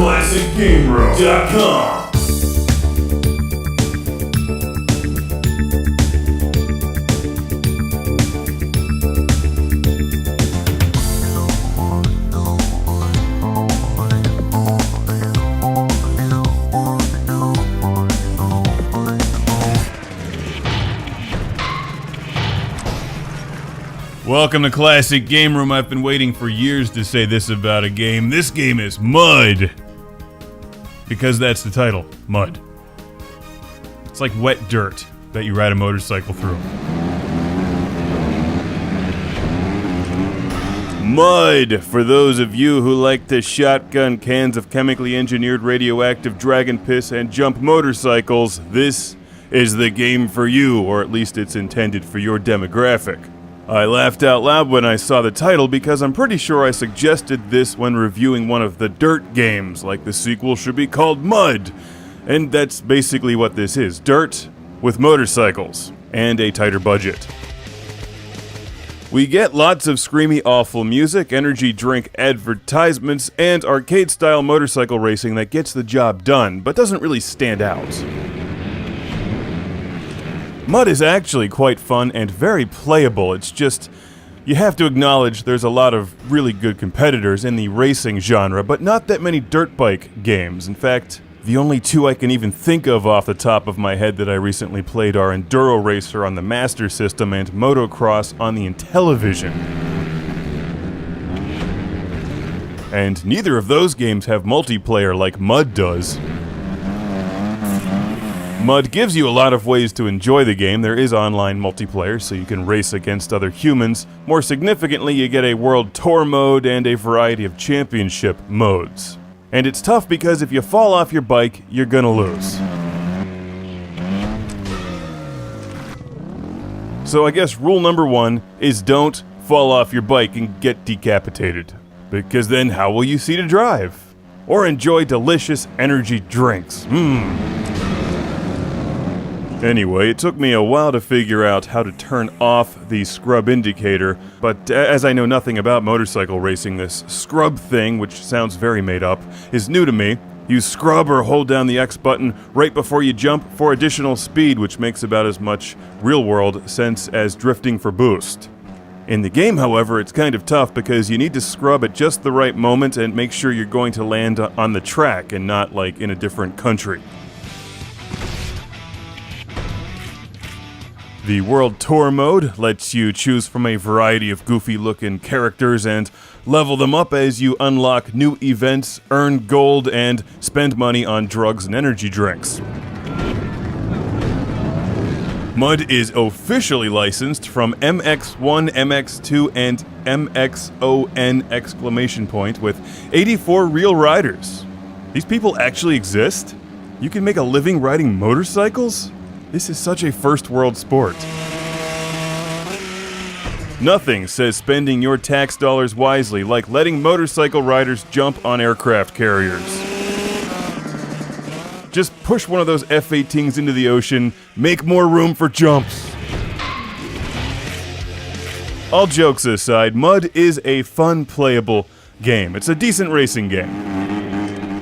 ClassicGameRoom.com. Welcome to Classic Game Room. I've been waiting for years to say this about a game. This game is mud. Because that's the title, mud. It's like wet dirt that you ride a motorcycle through. Mud, for those of you who like to shotgun cans of chemically engineered radioactive dragon piss and jump motorcycles, this is the game for you, or at least it's intended for your demographic. I laughed out loud when I saw the title because I'm pretty sure I suggested this when reviewing one of the Dirt games, like the sequel should be called Mud. And that's basically what this is, Dirt with motorcycles and a tighter budget. We get lots of screamy, awful music, energy drink advertisements, and arcade-style motorcycle racing that gets the job done, but doesn't really stand out. Mud is actually quite fun and very playable. It's just, you have to acknowledge there's a lot of really good competitors in the racing genre, but not that many dirt bike games. In fact, the only two I can even think of off the top of my head that I recently played are Enduro Racer on the Master System and MOTOCROSS on the Intellivision. And neither of those games have multiplayer like Mud does. Mud gives you a lot of ways to enjoy the game. There is online multiplayer, so you can race against other humans. More significantly, you get a World Tour mode and a variety of championship modes. And it's tough because if you fall off your bike, you're gonna lose. So I guess rule number one is don't fall off your bike and get decapitated. Because then how will you see to drive? Or enjoy delicious energy drinks? Anyway, it took me a while to figure out how to turn off the scrub indicator, but as I know nothing about motorcycle racing, this scrub thing, which sounds very made up, is new to me. You scrub or hold down the X button right before you jump for additional speed, which makes about as much real-world sense as drifting for boost. In the game, however, it's kind of tough because you need to scrub at just the right moment and make sure you're going to land on the track and not, like, in a different country. The World Tour mode lets you choose from a variety of goofy-looking characters and level them up as you unlock new events, earn gold, and spend money on drugs and energy drinks. Mud is officially licensed from MX1, MX2, and MXON! With 84 real riders. These people actually exist? You can make a living riding motorcycles? This is such a first world sport. Nothing says spending your tax dollars wisely like letting motorcycle riders jump on aircraft carriers. Just push one of those F-18s into the ocean, make more room for jumps. All jokes aside, Mud is a fun, playable game. It's a decent racing game.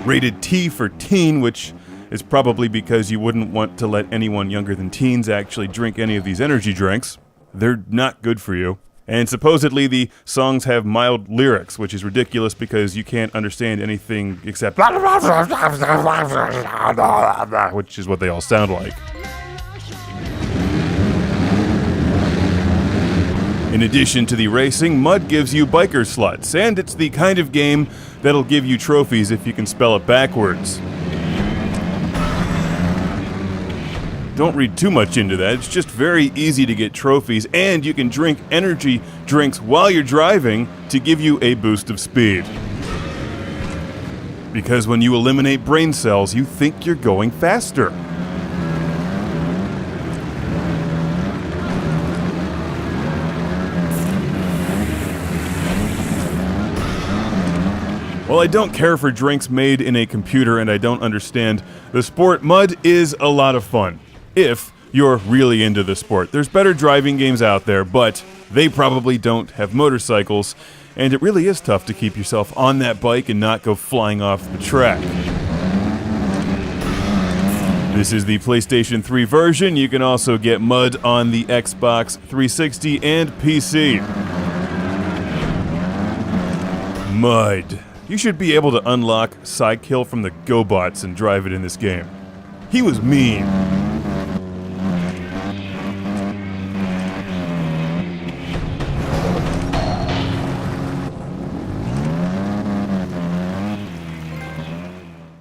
Rated T for teen, which is probably because you wouldn't want to let anyone younger than teens actually drink any of these energy drinks. They're not good for you. And supposedly the songs have mild lyrics, which is ridiculous because you can't understand anything except which is what they all sound like. In addition to the racing, Mud gives you biker slots, and it's the kind of game that'll give you trophies if you can spell it backwards. Don't read too much into that. It's just very easy to get trophies, and you can drink energy drinks while you're driving to give you a boost of speed. Because when you eliminate brain cells, you think you're going faster. While I don't care for drinks made in a computer and I don't understand the sport, Mud is a lot of fun. If you're really into the sport. There's better driving games out there, but they probably don't have motorcycles. and it really is tough to keep yourself on that bike and not go flying off the track. This is the PlayStation 3 version. You can also get Mud on the Xbox 360 and PC. Mud. You should be able to unlock Sidekill from the GoBots and drive it in this game. He was mean.